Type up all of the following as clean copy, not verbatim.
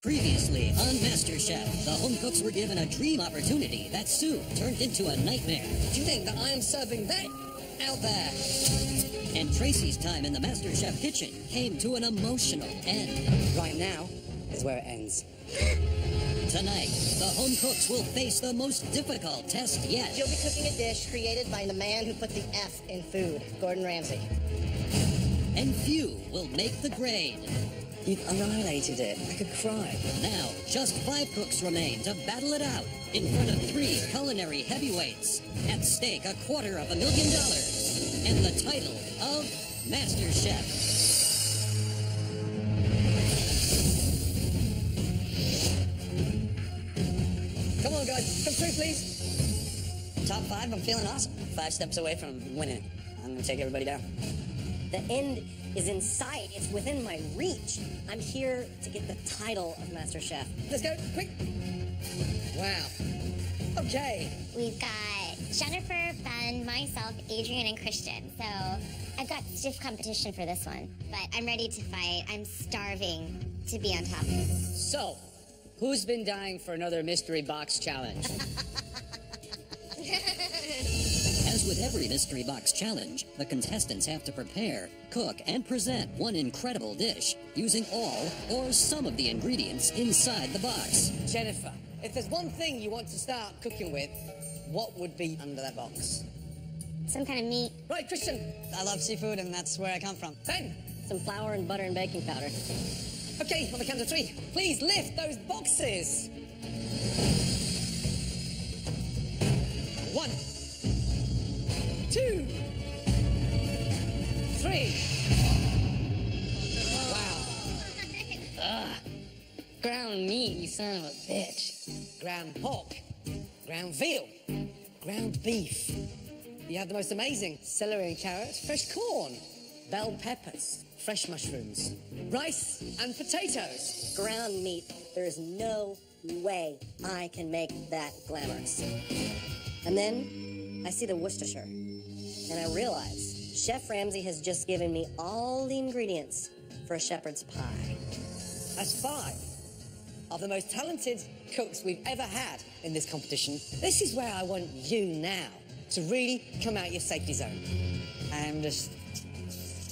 Previously on MasterChef, the home cooks were given a dream opportunity that soon turned into a nightmare. Do you think that I am serving that out there? And Tracy's time in the MasterChef kitchen came to an emotional end. Right now is where it ends. Tonight, the home cooks will face the most difficult test yet. You'll be cooking a dish created by the man who put the F in food, Gordon Ramsay. And few will make the grade. You've annihilated it. I could cry. Now, just 5 cooks remain to battle it out in front of 3 culinary heavyweights. At stake, $250,000 and the title of MasterChef. Come on, guys. Come through, please. Top 5, I'm feeling awesome. 5 steps away from winning. I'm gonna take everybody down. The end is in sight. It's within my reach. I'm here to get the title of MasterChef. Let's go, quick. Wow. Okay. We've got Jennifer, Ben, myself, Adrian, and Christian. So I've got stiff competition for this one, but I'm ready to fight. I'm starving to be on top. So, who's been dying for another mystery box challenge? As with every mystery box challenge, the contestants have to prepare, cook, and present one incredible dish using all or some of the ingredients inside the box. Jennifer, if there's one thing you want to start cooking with, what would be under that box? Some kind of meat. Right, Christian. I love seafood, and that's where I come from. Ben. Some flour and butter and baking powder. Okay, on the count of 3, please lift those boxes. 1, 2, 3. Wow. Ground meat, you son of a bitch. Ground pork, ground veal, ground beef. You have the most amazing celery and carrots, fresh corn, bell peppers, fresh mushrooms, rice and potatoes. Ground meat. There is no way I can make that glamorous. And then I see the Worcestershire, and I realize Chef Ramsay has just given me all the ingredients for a shepherd's pie. That's 5 of the most talented cooks we've ever had in this competition. This is where I want you now to really come out your safety zone. I'm just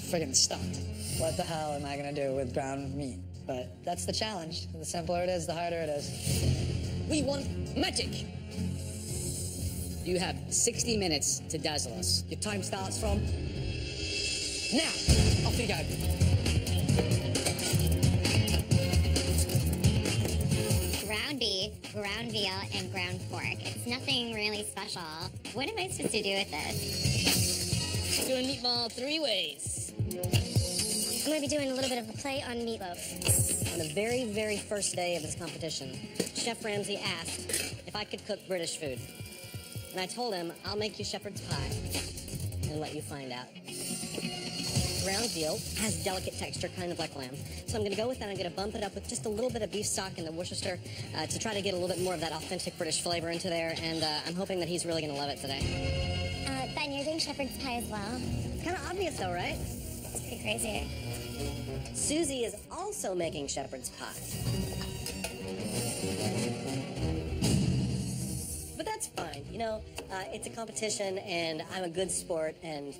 friggin' stumped. What the hell am I gonna do with ground meat? But that's the challenge. The simpler it is, the harder it is. We want magic. You have 60 minutes to dazzle us. Your time starts from now. Off you go. Ground beef, ground veal, and ground pork. It's nothing really special. What am I supposed to do with this? Doing meatball 3 ways. I'm going to be doing a little bit of a play on meatloaf. On the very, very first day of this competition, Chef Ramsay asked if I could cook British food. And I told him, I'll make you shepherd's pie and let you find out. Ground veal has delicate texture, kind of like lamb. So I'm going to go with that. I'm going to bump it up with just a little bit of beef stock in the Worcester to try to get a little bit more of that authentic British flavor into there. And I'm hoping that he's really going to love it today. Ben, you're doing shepherd's pie as well. It's kind of obvious, though, right? It's pretty crazy. Susie is also making shepherd's pie. But that's fine. You know, it's a competition, and I'm a good sport, and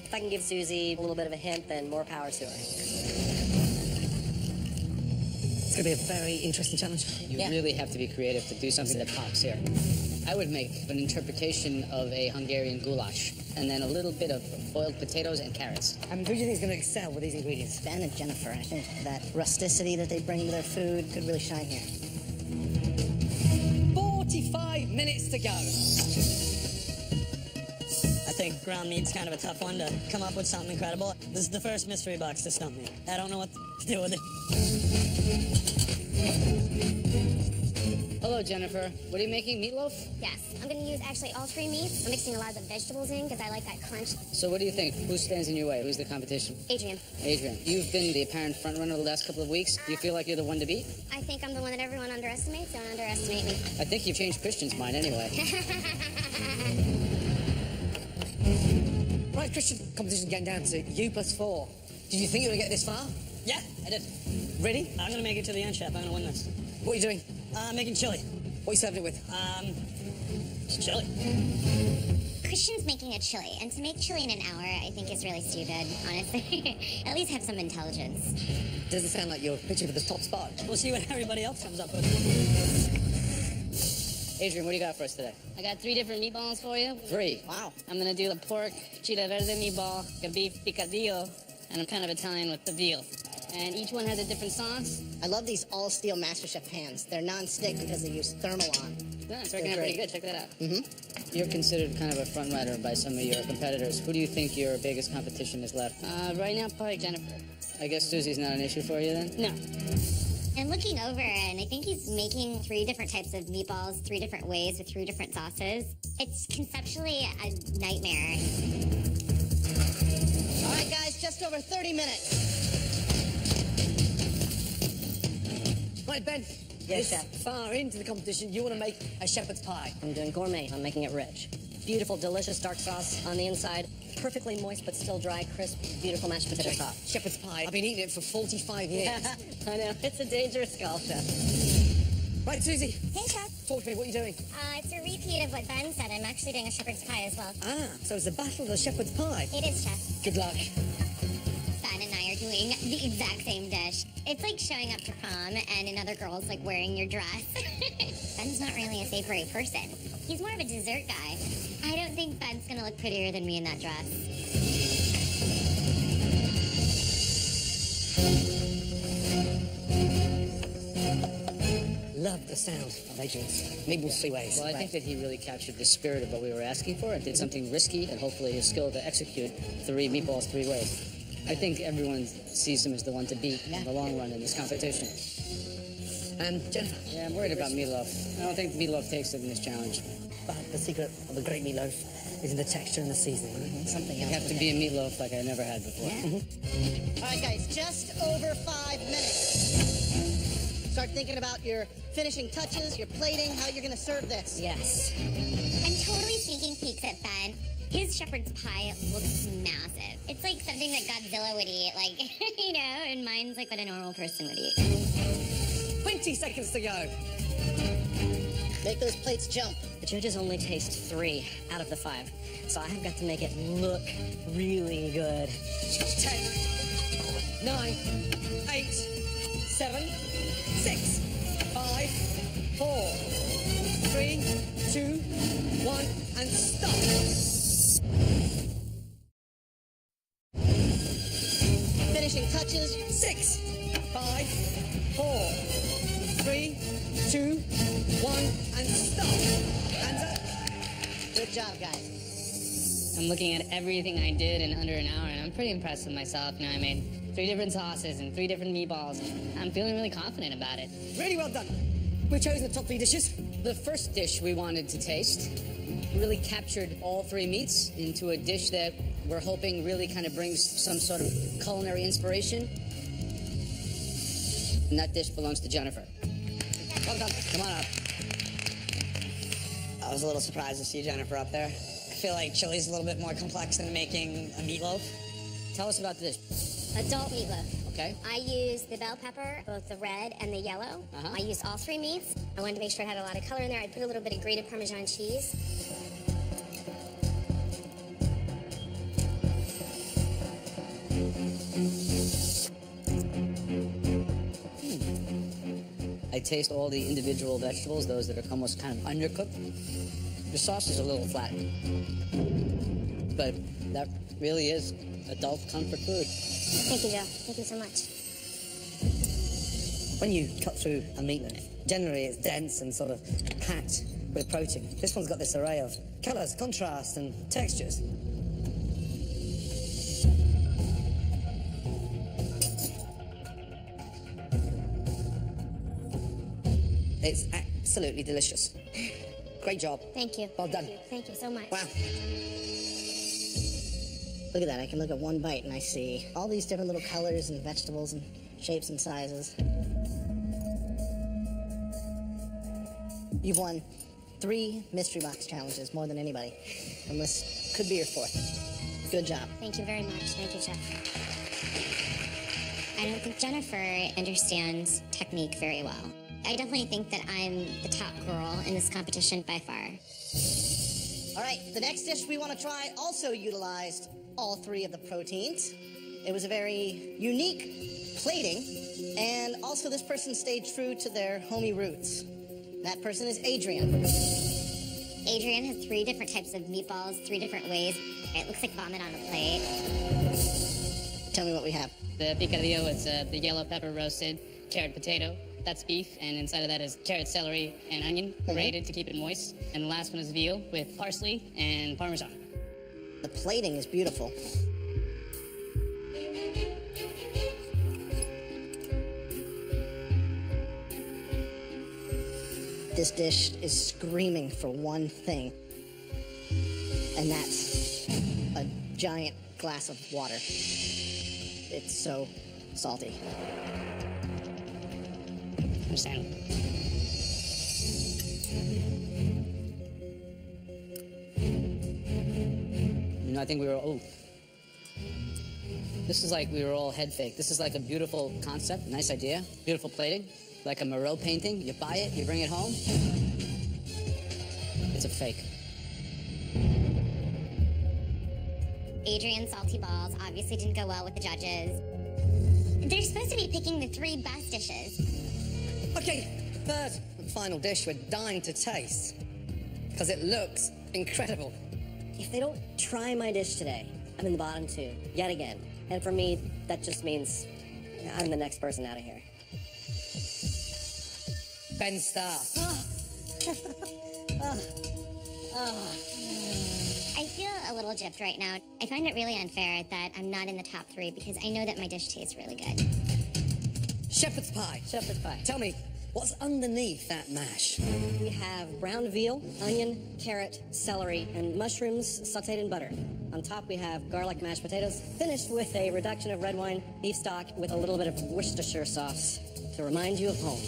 if I can give Susie a little bit of a hint, then more power to her. It's gonna be a very interesting challenge. You really have to be creative to do something that pops here. I would make an interpretation of a Hungarian goulash, and then a little bit of boiled potatoes and carrots. Who do you think is gonna excel with these ingredients? Ben and Jennifer, I think that rusticity that they bring to their food could really shine here. 45 minutes to go. I think ground meat's kind of a tough one to come up with something incredible. This is the first mystery box to stump me. I don't know what to do with it. Hello, Jennifer. What are you making, meatloaf? Yes, I'm going to use actually all 3 meats. I'm mixing a lot of the vegetables in because I like that crunch. So what do you think? Who stands in your way? Who's the competition? Adrian, Adrian. You've been the apparent frontrunner the last couple of weeks. Do you feel like you're the one to beat? I think I'm the one that everyone underestimates. Don't underestimate me. I think you've changed Christian's mind anyway. Right, Christian, competition's getting down to you +4. Did you think you were gonna get this far? Yeah. I did. Ready? I'm gonna make it to the end, Chef. I'm gonna win this. What are you doing? Making chili. What are you serving it with? It's chili. Christian's making a chili, and to make chili in an hour, I think is really stupid, honestly. At least have some intelligence. Doesn't sound like you're pitching for the top spot. We'll see what everybody else comes up with. Adrian, what do you got for us today? I got 3 different meatballs for you. 3. Wow. I'm gonna do the pork chile verde meatball, a beef picadillo, and I'm kind of Italian with the veal. And each one has a different sauce. I love these all-steel MasterChef pans. They're non-stick because they use thermalon. Yeah, it's working out pretty good. Check that out. You're considered kind of a front runner by some of your competitors. Who do you think your biggest competition is left? Right now, probably Jennifer. I guess Susie's not an issue for you then? No. I'm looking over, and I think he's making 3 different types of meatballs, 3 different ways with 3 different sauces. It's conceptually a nightmare. All right, guys, just over 30 minutes. Right, Ben. Yes, this Chef. far into the competition, you want to make a shepherd's pie. I'm doing gourmet. I'm making it rich. Beautiful, delicious dark sauce on the inside. Perfectly moist but still dry, crisp, beautiful mashed potato top. Shepherd's pie. I've been eating it for 45 years. I know. It's a dangerous skull, Chef. Right, Susie. Hey, Chef. Talk to me. What are you doing? It's a repeat of what Ben said. I'm actually doing a shepherd's pie as well. Ah, so it's a battle of the shepherd's pie. It is, Chef. Good luck. Ben and I are doing the exact same dish. It's like showing up to prom and another girl's like wearing your dress. Ben's not really a savory person. He's more of a dessert guy. I don't think Ben's gonna look prettier than me in that dress. Love the sound of Adrian's maple seaways. Well, I think that he really captured the spirit of what we were asking for and did something risky and hopefully his skill to execute 3 meatballs 3 ways. I think everyone sees him as the one to beat in the long run in this competition. And Jennifer. Yeah, I'm worried about meatloaf. I don't think meatloaf takes it in this challenge. But the secret of a great meatloaf is in the texture and the seasoning. Something You else. have to be a meatloaf like I never had before. All right, guys, just over 5 minutes. Start thinking about your finishing touches, your plating, how you're going to serve this. Yes. I'm totally sneaking peeks at Ben. His shepherd's pie looks massive. It's like something that Godzilla would eat, like, you know, and mine's like what a normal person would eat. 20 seconds to go. Make those plates jump. The judges only taste 3 out of the 5, so I have got to make it look really good. 10, 9, 8, 7, 6, 5, 4, 3, 2, 1, and stop. Finishing touches. 6, 5, 4, 3, 2, 1, and stop. Hands up. Good job, guys. I'm looking at everything I did in under an hour, and I'm pretty impressed with myself. You know, I made 3 different sauces and 3 different meatballs. I'm feeling really confident about it. Really well done. We've chosen the top 3 dishes. The first dish we wanted to taste really captured all 3 meats into a dish that we're hoping really kind of brings some sort of culinary inspiration. And that dish belongs to Jennifer. Well done. Come on up. I was a little surprised to see Jennifer up there. I feel like chili's a little bit more complex than making a meatloaf. Tell us about the dish. Adult meatloaf. Okay. I used the bell pepper, both the red and the yellow. I used all 3 meats. I wanted to make sure it had a lot of color in there. I put a little bit of grated Parmesan cheese. I taste all the individual vegetables, those that are almost kind of undercooked. The sauce is a little flat. But that really is adult comfort food. Thank you, Joe. Thank you so much. When you cut through a meatloaf, generally it's dense and sort of packed with protein. This one's got this array of colours, contrast, and textures. It's absolutely delicious. Great job. Thank you. Well done. Thank you so much. Wow. Look at that. I can look at one bite and I see all these different little colors and vegetables and shapes and sizes. You've won 3 mystery box challenges, more than anybody. And this could be your 4th. Good job. Thank you very much. Thank you, Chef. I I don't think Jennifer understands technique very well. I definitely think that I'm the top girl in this competition by far. All right, the next dish we want to try also utilized all three of the proteins. It was a very unique plating, and also this person stayed true to their homey roots. That person is Adrian. Adrian has 3 different types of meatballs, 3 different ways. It looks like vomit on a plate. Tell me what we have. The picadillo is the yellow pepper roasted carrot potato. That's beef, and inside of that is carrot, celery, and onion, grated to keep it moist. And the last one is veal with parsley and parmesan. The plating is beautiful. This dish is screaming for one thing, and that's a giant glass of water. It's so salty. Understandable. You know, I think we were, this is like we were all head fake. This is like a beautiful concept, nice idea, beautiful plating, like a Moreau painting. You buy it, you bring it home. It's a fake. Adrian's salty balls obviously didn't go well with the judges. They're supposed to be picking the 3 best dishes. Okay, third and final dish we're dying to taste, because it looks incredible. If they don't try my dish today, I'm in the bottom 2, yet again. And for me, that just means I'm the next person out of here. Ben Starr. I feel a little gypped right now. I find it really unfair that I'm not in the top 3 because I know that my dish tastes really good. Shepherd's pie. Shepherd's pie. Tell me, what's underneath that mash? We have browned veal, onion, carrot, celery, and mushrooms sautéed in butter. On top, we have garlic mashed potatoes, finished with a reduction of red wine, beef stock, with a little bit of Worcestershire sauce to remind you of home.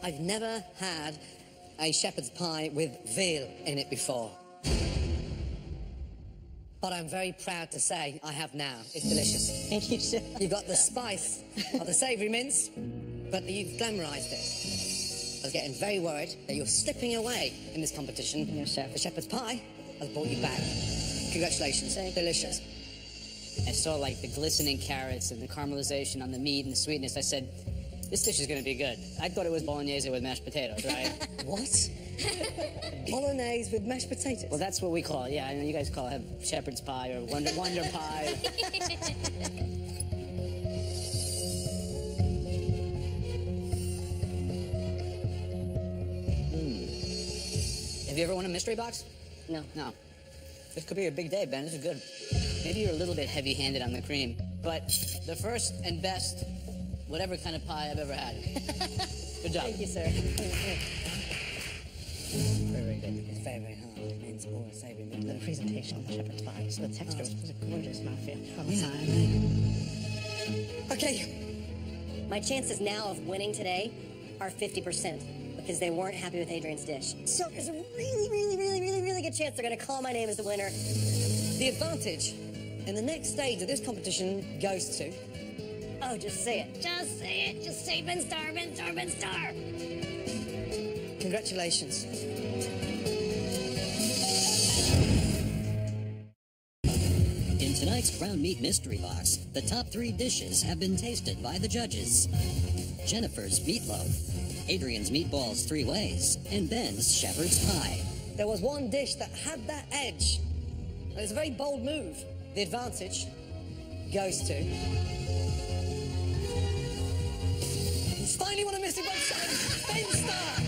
I've never had a shepherd's pie with veal in it before. But I'm very proud to say I have now. It's delicious. Thank you, Chef. You've got the spice of the savoury mince, but you've glamorised it. I was getting very worried that you're slipping away in this competition. Yes, Chef. The shepherd's pie has brought you back. Congratulations. Delicious. I saw like the glistening carrots and the caramelization on the meat and the sweetness. I said, this dish is going to be good. I thought it was bolognese with mashed potatoes, right? What? Bolognese with mashed potatoes? Well, that's what we call it. Yeah, I know you guys call it shepherd's pie or wonder pie. Have you ever won a mystery box? No. No. This could be a big day, Ben. This is good. Maybe you're a little bit heavy-handed on the cream, but the first and best whatever kind of pie I've ever had. Good job. Thank you, sir. Very, very good. It's very, very hard. Mince or savoury mince. The presentation of the shepherd's pie, so the texture was a gorgeous mouthfeel. Okay. My chances now of winning today are 50% because they weren't happy with Adrian's dish. So there's a really good chance they're going to call my name as the winner. The advantage in the next stage of this competition goes to... Oh, just say it. Just say it. Just say Ben Starr, Ben Starr, Ben Starr. Congratulations. In tonight's ground meat mystery box, the top 3 dishes have been tasted by the judges. Jennifer's meatloaf, Adrian's meatballs 3 ways, and Ben's shepherd's pie. There was one dish that had that edge. It was a very bold move. The advantage goes to... He's finally won a mystery box challenge, Ben Starr.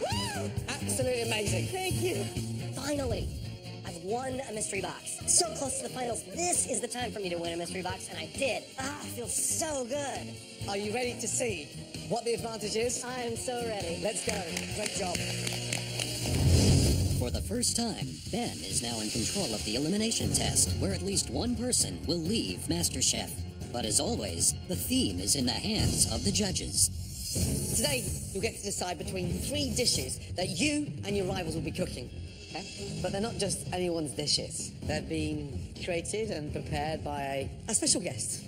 Woo! Absolutely amazing. Thank you. Finally, I've won a mystery box. So close to the finals. This is the time for me to win a mystery box, and I did. Ah, I feel so good. Are you ready to see what the advantage is? I'm so ready. Let's go. Great job. For the first time, Ben is now in control of the elimination test, where at least one person will leave MasterChef. But as always, the theme is in the hands of the judges. Today, you'll get to decide between 3 dishes that you and your rivals will be cooking. Okay? But they're not just anyone's dishes. They're being created and prepared by a special guest.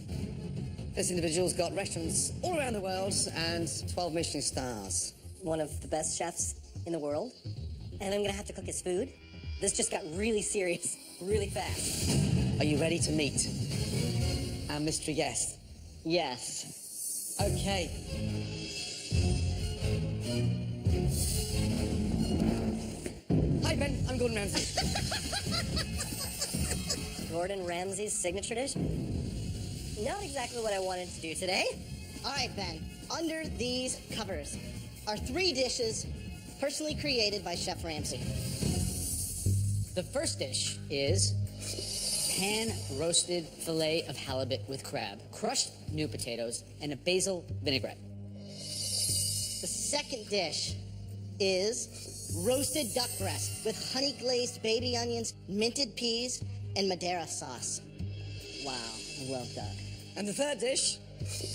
This individual's got restaurants all around the world and 12 Michelin stars. One of the best chefs in the world, and I'm gonna have to cook his food. This just got really serious, really fast. Are you ready to meet our mystery guest? Yes. Okay. Hi, Ben. I'm Gordon Ramsay. Gordon Ramsay's signature dish? Not exactly what I wanted to do today. All right, Ben. Under these covers are 3 dishes personally created by Chef Ramsay. The first dish is pan-roasted filet of halibut with crab, crushed new potatoes, and a basil vinaigrette. The second dish is roasted duck breast with honey-glazed baby onions, minted peas, and Madeira sauce. Wow, I love duck. And the third dish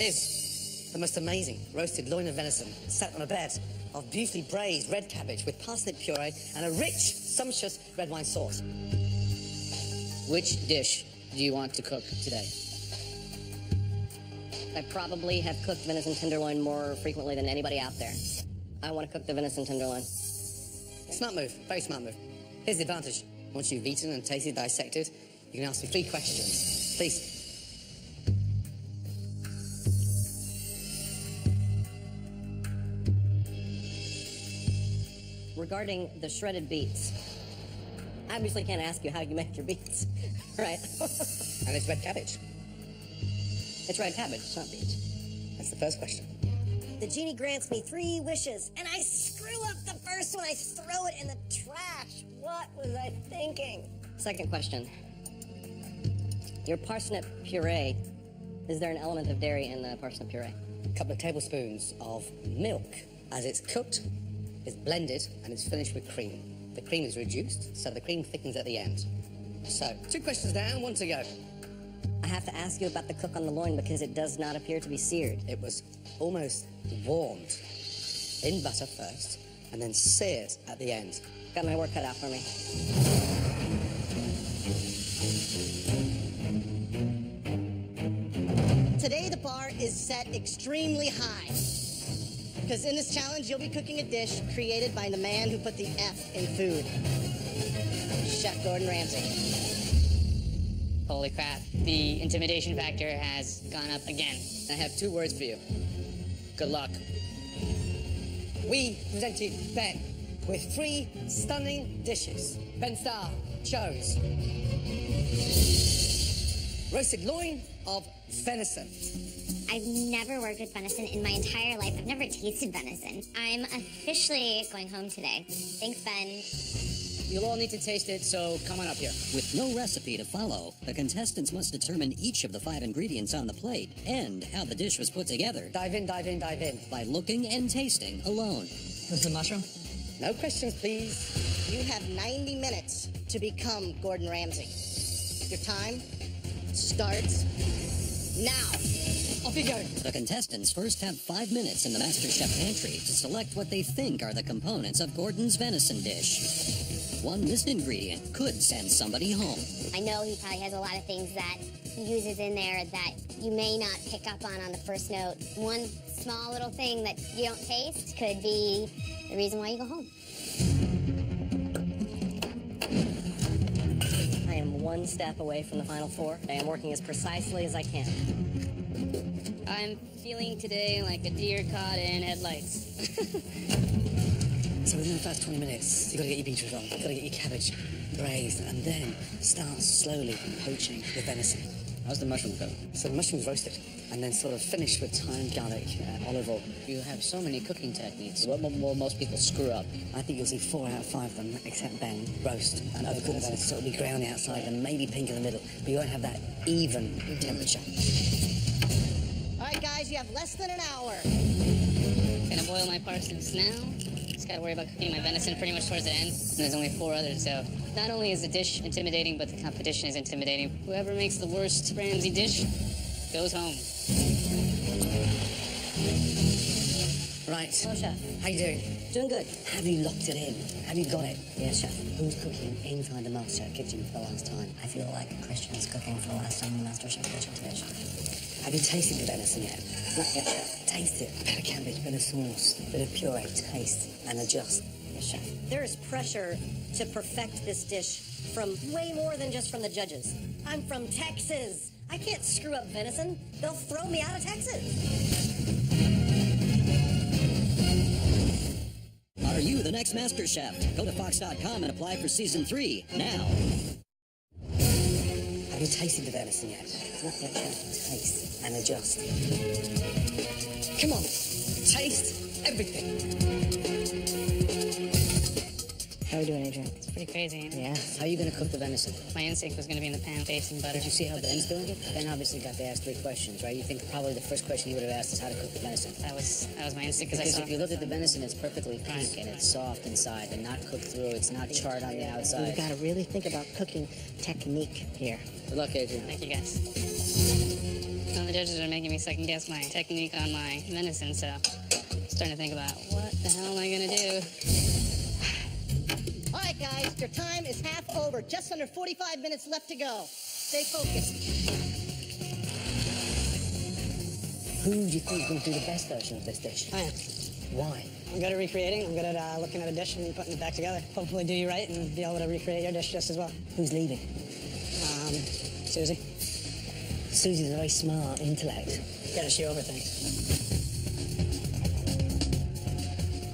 is the most amazing roasted loin of venison sat on a bed of beautifully braised red cabbage with parsnip puree and a rich, sumptuous red wine sauce. Which dish do you want to cook today? I probably have cooked venison tenderloin more frequently than anybody out there. I want to cook the venison tenderloin. Smart move, very smart move. Here's the advantage. Once you've eaten and tasted, dissected, you can ask me 3 questions. Please. Regarding the shredded beets, I obviously can't ask you how you make your beets, right? And it's red cabbage. It's red cabbage, it's not beets. That's the first question. The genie grants me 3 wishes, and I screw up the first one. I throw it in the trash. What was I thinking? Second question. Your parsnip puree, is there an element of dairy in the parsnip puree? A couple of tablespoons of milk. As it's cooked, it's blended, and it's finished with cream. The cream is reduced, so the cream thickens at the end. So, 2 questions down, 1 to go. I have to ask you about the cook on the loin because it does not appear to be seared. It was almost warmed in butter first, and then seared at the end. Got my work cut out for me. Today, the bar is set extremely high. Because in this challenge, you'll be cooking a dish created by the man who put the F in food. Chef Gordon Ramsay. Holy crap, the intimidation factor has gone up again. I have 2 words for you. Good luck. We presented Ben with 3 stunning dishes. Ben Starr chose roasted loin of venison. I've never worked with venison in my entire life. I've never tasted venison. I'm officially going home today. Thanks, Ben. You'll all need to taste it, so come on up here. With no recipe to follow, the contestants must determine each of the 5 ingredients on the plate and how the dish was put together Dive in, dive in, dive in. by looking and tasting alone. With the mushroom? No questions, please. You have 90 minutes to become Gordon Ramsay. Your time starts now. Off you go. The contestants first have 5 minutes in the MasterChef pantry to select what they think are the components of Gordon's venison dish. One missed ingredient could send somebody home. I know he probably has a lot of things that he uses in there that you may not pick up on the first note. One small little thing that you don't taste could be the reason why you go home. I am 1 step away from the final 4. I am working as precisely as I can. I'm feeling today like a deer caught in headlights. So within the first 20 minutes, you've got to get your beetroot on, you've got to get your cabbage braised, and then start slowly poaching the venison. How's the mushroom cooked? So the mushroom's roasted, and then sort of finished with thyme, garlic, olive oil. You have so many cooking techniques. What will most people screw up? I think you'll see 4 out of 5 of them, except Ben, roast and overcook the venison, so it'll be grey on the outside and maybe pink in the middle, but you won't have that even temperature. All right, guys, you have less than an hour. Gonna boil my parsnips now. just gotta worry about cooking my venison pretty much towards the end. And there's only 4 others, so not only is the dish intimidating, but the competition is intimidating. Whoever makes the worst Ramsay dish goes home. Right. Hello, Chef. How you doing? Doing good. Have you locked it in? Have you got it? Yes, Chef. Who's cooking inside the MasterChef kitchen for the last time? I feel like Christian's cooking for the last time in the MasterChef kitchen today, Chef. Have you tasted the venison yet? Not yet, Chef. Taste it. A bit of cabbage, bit of sauce, bit of puree. Taste and adjust. Yes, Chef. There is pressure to perfect this dish from way more than just from the judges. I'm from Texas. I can't screw up venison. They'll throw me out of Texas. Are you the next MasterChef? Go to Fox.com and apply for Season 3 now. Have you tasted the venison yet? Not yet, Chef. Taste and adjust. Come on. Taste everything. How are we doing, Adrian? It's pretty crazy, ain't it? Yeah. How are you going to cook the venison? My instinct was gonna be in the pan, basting butter. Did you see how Ben's doing it? Ben obviously got to ask 3 questions, right? You think probably the first question he would have asked is how to cook the venison. That was my instinct, because I Because saw... if you look at the venison, it's perfectly pink and it's soft inside and not cooked through. It's not charred on the We've outside. got to really think about cooking technique here. Good luck, Adrian. Thank you, guys. Well, the judges are making me second guess my technique on my venison, so I'm starting to think about what the hell am I gonna do? All right, guys, your time is half over. Just under 45 minutes left to go. Stay focused. Who do you think is going to do the best version of this dish? I am. Why? I'm good at recreating. I'm good at looking at a dish and putting it back together. Hopefully do you right and be able to recreate your dish just as well. Who's leading? Susie. Susie's a very smart intellect. Gotta she over things.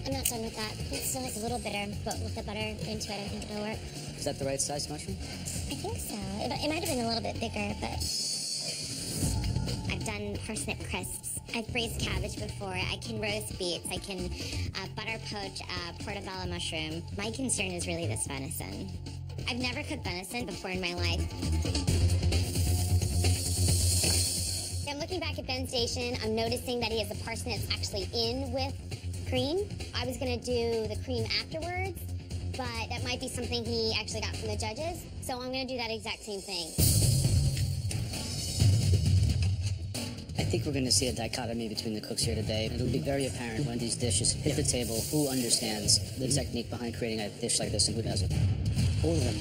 I'm not done with that. It still has a little bitter, but with the butter into it, I think it'll work. Is that the right size mushroom? I think so. It might have been a little bit bigger, but I've done parsnip crisps. I've braised cabbage before. I can roast beets. I can butter poach portobello mushroom. My concern is really this venison. I've never cooked venison before in my life. I'm looking back at Ben's station. I'm noticing that he has the parsnips actually in with cream. I was gonna do the cream afterwards, but that might be something he actually got from the judges. So I'm gonna do that exact same thing. I think we're going to see a dichotomy between the cooks here today. It'll be very apparent when these dishes hit the table who understands the technique behind creating a dish like this and who doesn't. All of them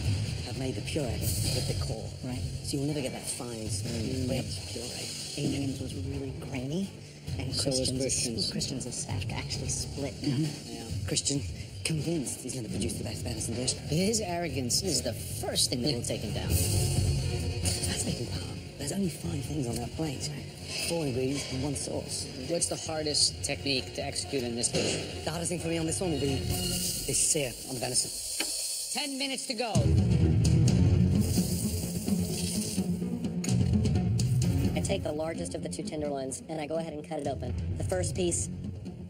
have made the puree with the core, right? So you'll never get that fine, smooth, rich puree. Adrian's was really grainy, and So was Christian's is actually split. Yeah. Christian, convinced he's going to produce the best venison dish. His arrogance is the first thing that will take him down. Fascinating part. There's only 5 things on that plate. 4 ingredients and 1 sauce. What's the hardest technique to execute in this dish? The hardest thing for me on this one will be this sear on the venison. 10 minutes to go. I take the largest of the 2 tenderloins and I go ahead and cut it open. The first piece,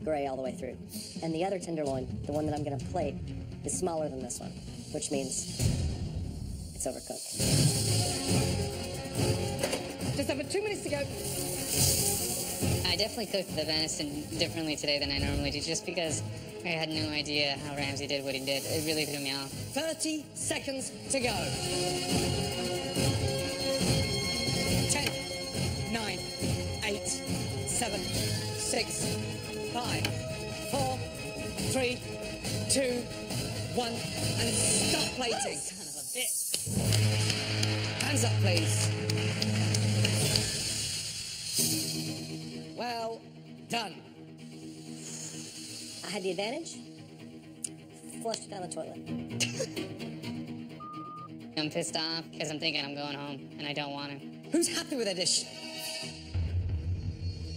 gray all the way through. And the other tenderloin, the one that I'm going to plate, is smaller than this one, which means it's overcooked. Just over 2 minutes to go. I definitely cooked the venison differently today than I normally do, just because I had no idea how Ramsay did what he did. It really threw me off. 30 seconds to go. 10, 9, 8, 7, 6, 5, 4, 3, 2, 1, and stop plating. Son of a bitch. Hands up, please. Well done. I had the advantage. Flushed it down the toilet. I'm pissed off because I'm thinking I'm going home, and I don't want to. Who's happy with their dish?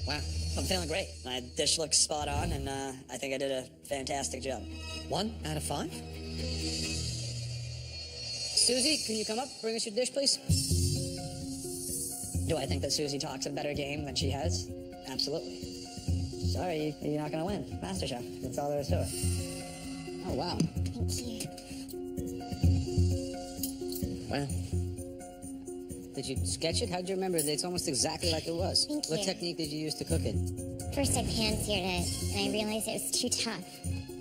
Wow, I'm feeling great. My dish looks spot on, and I think I did a fantastic job. 1 out of 5. Susie, can you come up? Bring us your dish, please. Do I think that Susie talks a better game than she has? Absolutely. Sorry, you're not gonna win. MasterChef. That's all there is to it. Oh, wow. Thank you. Well, did you sketch it? How'd you remember it? It's almost exactly like it was. Thank What you. technique did you use to cook it? First I pan-seared it, and I realized it was too tough.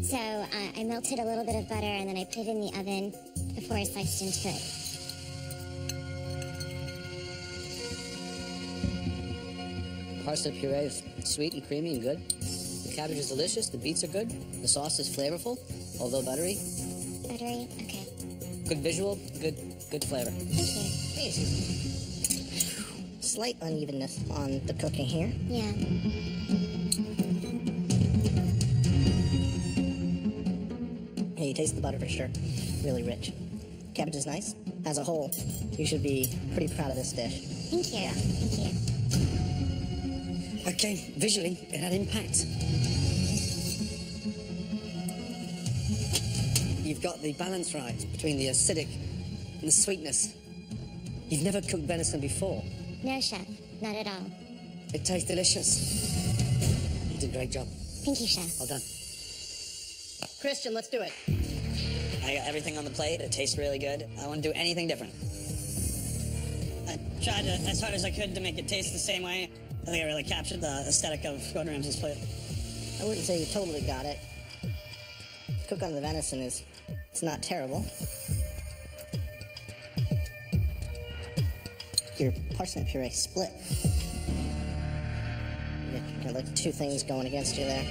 So I melted a little bit of butter and then I put it in the oven before I sliced into it. Parsnip puree is sweet and creamy and good. The cabbage is delicious. The beets are good. The sauce is flavorful, although buttery. Buttery? Okay. Good visual, good flavor. Thank you. Slight unevenness on the cooking here. Yeah. Yeah, you taste the butter for sure. Really rich. Cabbage is nice. As a whole, you should be pretty proud of this dish. Thank you. Thank you. Okay, visually, it had impact. You've got the balance right between the acidic and the sweetness. You've never cooked venison before. No, chef. Not at all. It tastes delicious. You did a great job. Thank you, chef. Well done. Christian, let's do it. I got everything on the plate. It tastes really good. I wouldn't do anything different. I tried as hard as I could to make it taste the same way. I think I really captured the aesthetic of Gordon Ramsay's plate. I wouldn't say you totally got it. Cook on the venison it's not terrible. Your parsnip puree split. You got like two things going against you there.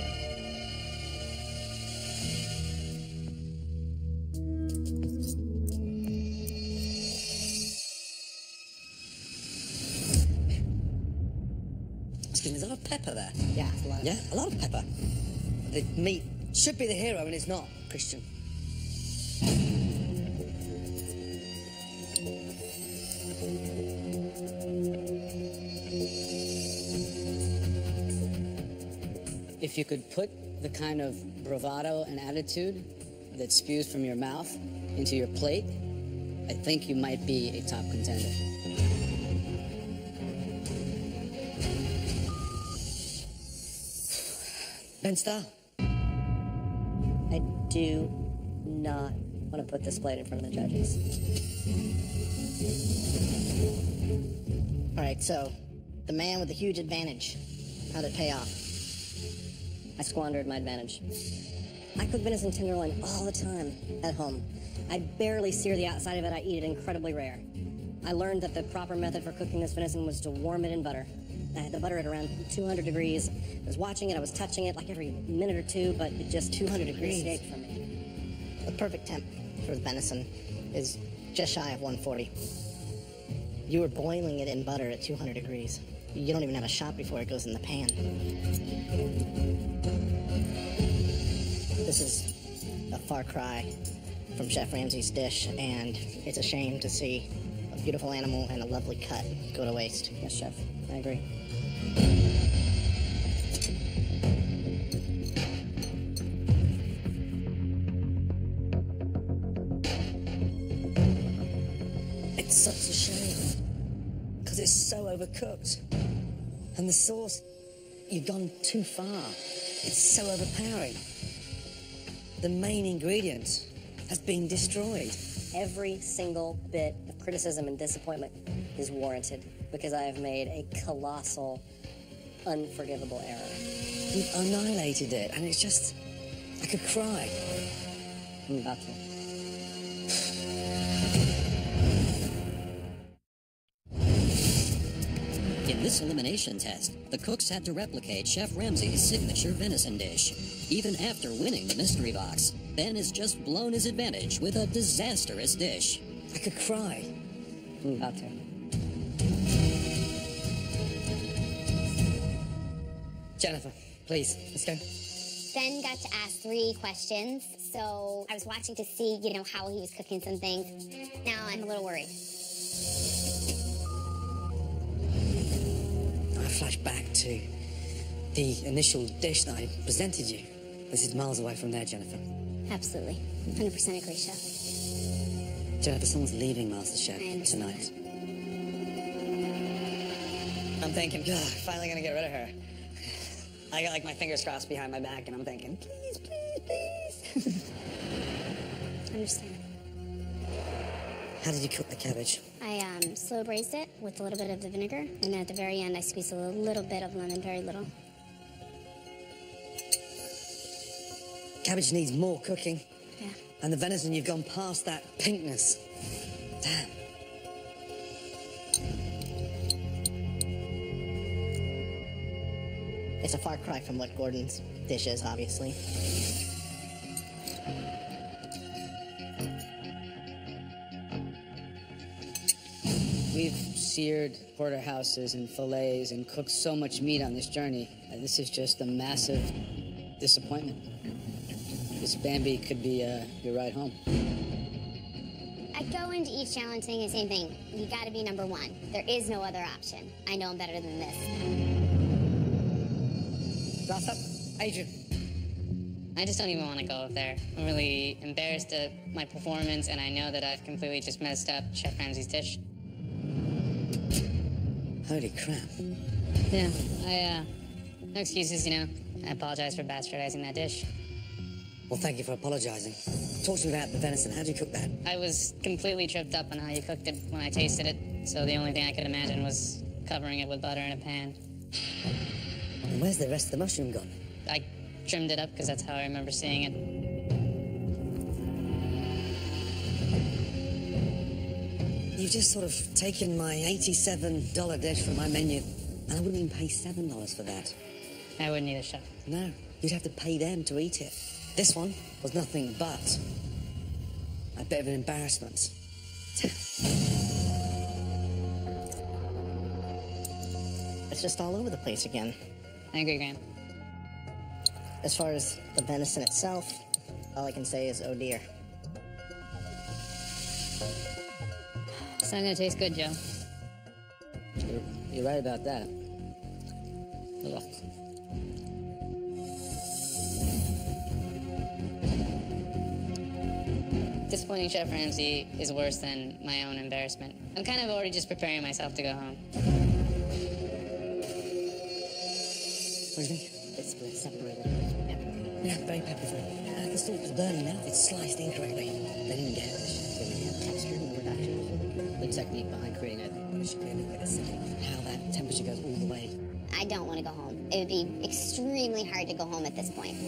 Excuse me, there's a lot of pepper there. Yeah, a lot. Yeah, a lot of pepper. The meat should be the hero and it's not, Christian. If you could put the kind of bravado and attitude that spews from your mouth into your plate, I think you might be a top contender. Ben Starr. I do not want to put this plate in front of the judges. All right, so the man with the huge advantage, how'd it pay off? I squandered my advantage. I cook venison tenderloin all the time at home. I barely sear the outside of it. I eat it incredibly rare. I learned that the proper method for cooking this venison was to warm it in butter. I had the butter at around 200 degrees. I was watching it, I was touching it like every minute or two, but it just 200 degrees escaped from me. The perfect temp for the venison is just shy of 140. You were boiling it in butter at 200 degrees. You don't even have a shot before it goes in the pan. This is a far cry from Chef Ramsay's dish, and it's a shame to see a beautiful animal and a lovely cut go to waste. Yes, Chef, I agree. It's such a shame. Because it's so overcooked. And the sauce, you've gone too far. It's so overpowering. The main ingredient has been destroyed. Every single bit of criticism and disappointment is warranted because I have made a colossal, unforgivable error. You've annihilated it, and it's just... I could cry. I'm about to. In this elimination test, the cooks had to replicate Chef Ramsay's signature venison dish. Even after winning the mystery box, Ben has just blown his advantage with a disastrous dish. I could cry. I'm about to. Jennifer, please, let's go. Ben got to ask 3 questions, so I was watching to see, how he was cooking some things. Now I'm a little worried. I flash back to the initial dish that I presented you. This is miles away from there, Jennifer. Absolutely. 100% agree, Chef. Jennifer, someone's leaving I MasterChef understand. tonight. I'm thinking, God, finally gonna get rid of her. I got my fingers crossed behind my back, and I'm thinking, please, please, please. Understand. How did you cook the cabbage? I slow braised it with a little bit of the vinegar, and then at the very end I squeezed a little bit of lemon, very little. Cabbage needs more cooking. Yeah. And the venison, you've gone past that pinkness. Damn. It's a far cry from what Gordon's dish is, obviously. We've seared porterhouses and fillets and cooked so much meat on this journey. This is just a massive disappointment. This Bambi could be your ride home. I go into each challenge saying the same thing. You gotta be number one. There is no other option. I know I'm better than this. Last up, Adrian. I just don't even want to go up there. I'm really embarrassed at my performance, and I know that I've completely just messed up Chef Ramsay's dish. Holy crap. Yeah, no excuses, you know. I apologize for bastardizing that dish. Well, thank you for apologizing. Talk to me about the venison. How do you cook that? I was completely tripped up on how you cooked it when I tasted it, so the only thing I could imagine was covering it with butter in a pan. And where's the rest of the mushroom gone? I trimmed it up because that's how I remember seeing it. You've just sort of taken my $87 dish from my menu, and I wouldn't even pay $7 for that. I wouldn't either, Chef. No, you'd have to pay them to eat it. This one was nothing but a bit of an embarrassment. It's just all over the place again. I agree, Graham. As far as the venison itself, all I can say is, oh dear. It's not gonna taste good, Joe. You're right about that. Ugh. Disappointing Chef Ramsay is worse than my own embarrassment. I'm kind of already just preparing myself to go home. What do you think? It's separated. Yeah, very peppery. The salt was burning now. It's sliced incorrectly. They didn't get it. Texture and reduction. The technique behind creating it. We should really look at how that temperature goes all the way. I don't want to go home. It would be extremely hard to go home at this point.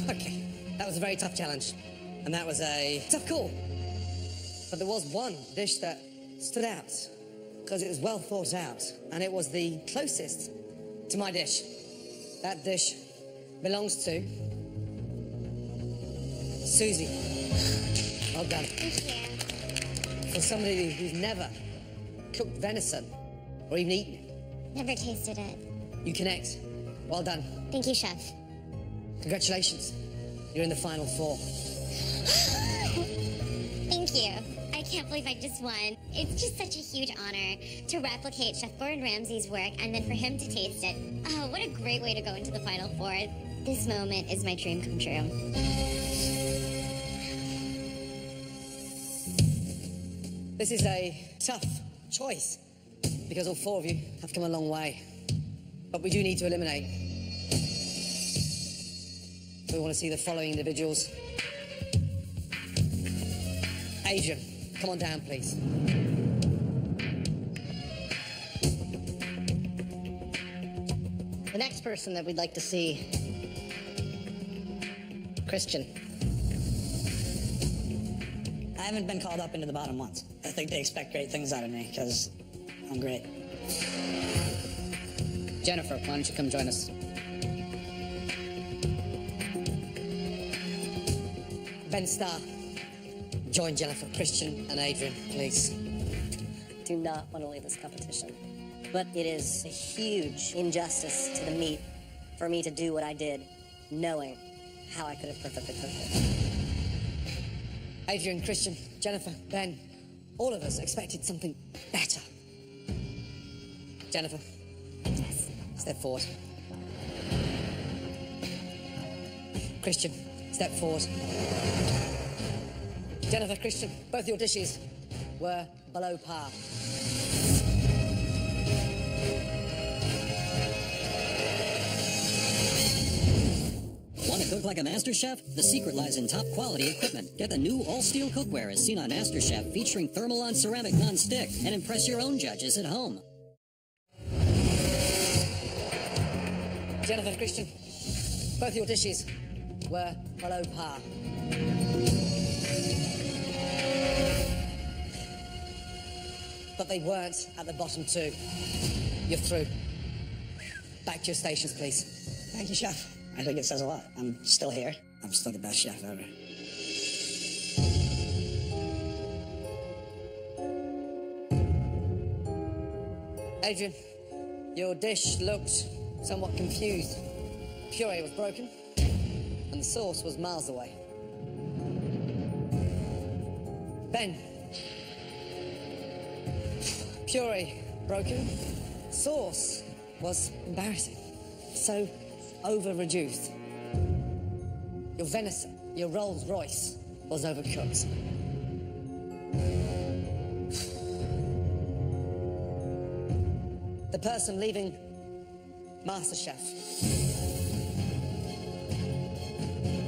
Okay, that was a very tough challenge. And that was a tough call. But there was one dish that stood out because it was well thought out, and it was the closest to my dish. That dish belongs to Susie. Well done. Thank you. For somebody who's never cooked venison or even eaten it, Never tasted it. you connect. Well done. Thank you, Chef. Congratulations. You're in the final four. Thank you. I can't believe I just won. It's just such a huge honor to replicate Chef Gordon Ramsay's work and then for him to taste it. Oh, what a great way to go into the final four. This moment is my dream come true. This is a tough choice because all four of you have come a long way. But we do need to eliminate. We want to see the following individuals. Adrian, come on down, please. The next person that we'd like to see, Christian. I haven't been called up into the bottom once. I think they expect great things out of me because I'm great. Jennifer, why don't you come join us? Ben Starr, join Jennifer, Christian, and Adrian, please. Do not want to leave this competition. But it is a huge injustice to the meat for me to do what I did, knowing how I could have perfectly cooked it. Adrian, Christian, Jennifer, Ben, all of us expected something better. Jennifer, step forward. Christian, step forward. Jennifer, Christian, both your dishes were below par. Want to cook like a master chef? The secret lies in top quality equipment. Get the new all-steel cookware as seen on MasterChef, featuring thermal on ceramic non-stick, and impress your own judges at home. Jennifer, Christian, both your dishes were below par. But they weren't at the bottom two. You're through. Back to your stations, please. Thank you, Chef. I think it says a lot. I'm still here. I'm still the best chef ever. Adrian, your dish looked somewhat confused. Puree was broken, and the sauce was miles away. Ben, puree broken, sauce was embarrassing, so over-reduced. Your venison, your Rolls Royce, was overcooked. The person leaving MasterChef.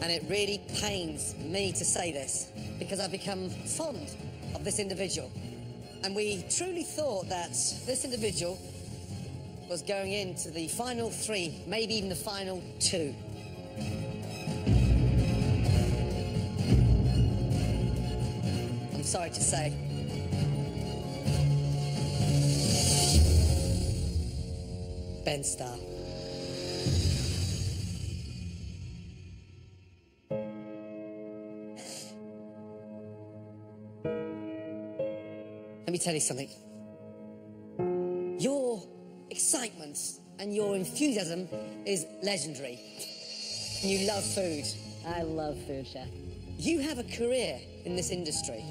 And it really pains me to say this, because I've become fond of this individual. And we truly thought that this individual was going into the final three, maybe even the final two. I'm sorry to say. Ben Starr. Let me tell you something. Your excitement and your enthusiasm is legendary. You love food. I love food, Chef. You have a career in this industry,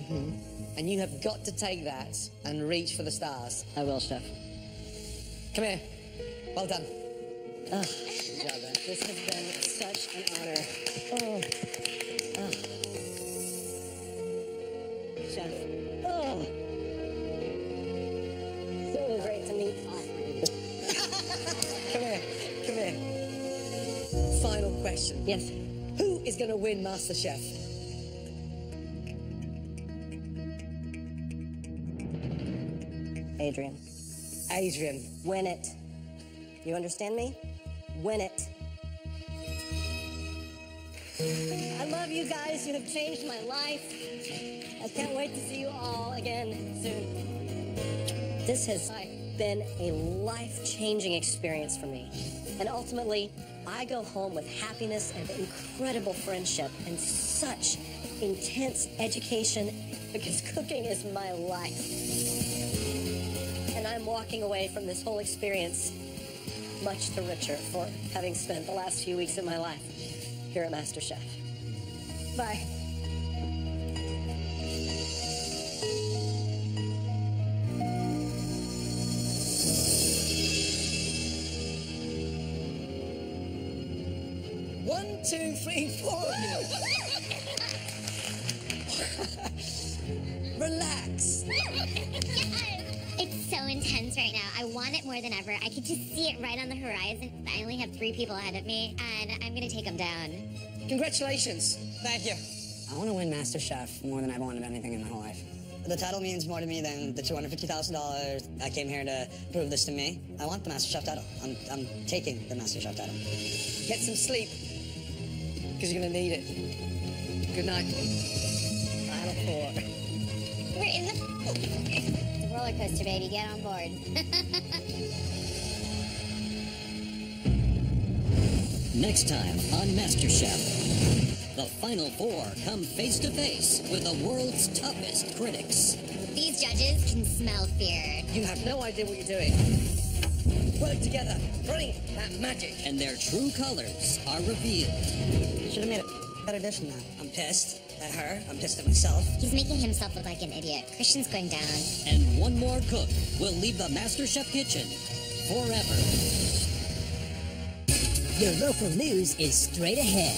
and you have got to take that and reach for the stars. I will, Chef. Come here. Well done. Good job, man. This has been such an honor. Chef. So great to meet you. Come here. Final question. Yes. Who is going to win MasterChef? Adrian. Adrian. Win it. You understand me? Win it. I love you guys. You have changed my life. I can't wait to see you all again soon. This has been a life-changing experience for me. And ultimately, I go home with happiness and incredible friendship and such intense education, because cooking is my life. And I'm walking away from this whole experience much the richer for having spent the last few weeks of my life here at MasterChef. Bye. One, two, three, four. Relax. It's so intense right now. I want it more than ever. I could just see it right on the horizon. I only have 3 people ahead of me, and I'm gonna take them down. Congratulations. Thank you. I want to win MasterChef more than I've wanted anything in my whole life. The title means more to me than the $250,000. I came here to prove this to me. I want the MasterChef title. I'm taking the MasterChef title. Get some sleep, because you're going to need it. Good night. Final 4. We're in the... It's a roller coaster, baby. Get on board. Next time on MasterChef, the final 4 come face to face with the world's toughest critics. These judges can smell fear. You have no idea what you're doing. Work together. Bring that magic. And their true colors are revealed. Should have made a better dish than that. I'm pissed at her. I'm pissed at myself. He's making himself look like an idiot. Christian's going down. And one more cook will leave the MasterChef kitchen forever. Your local news is straight ahead.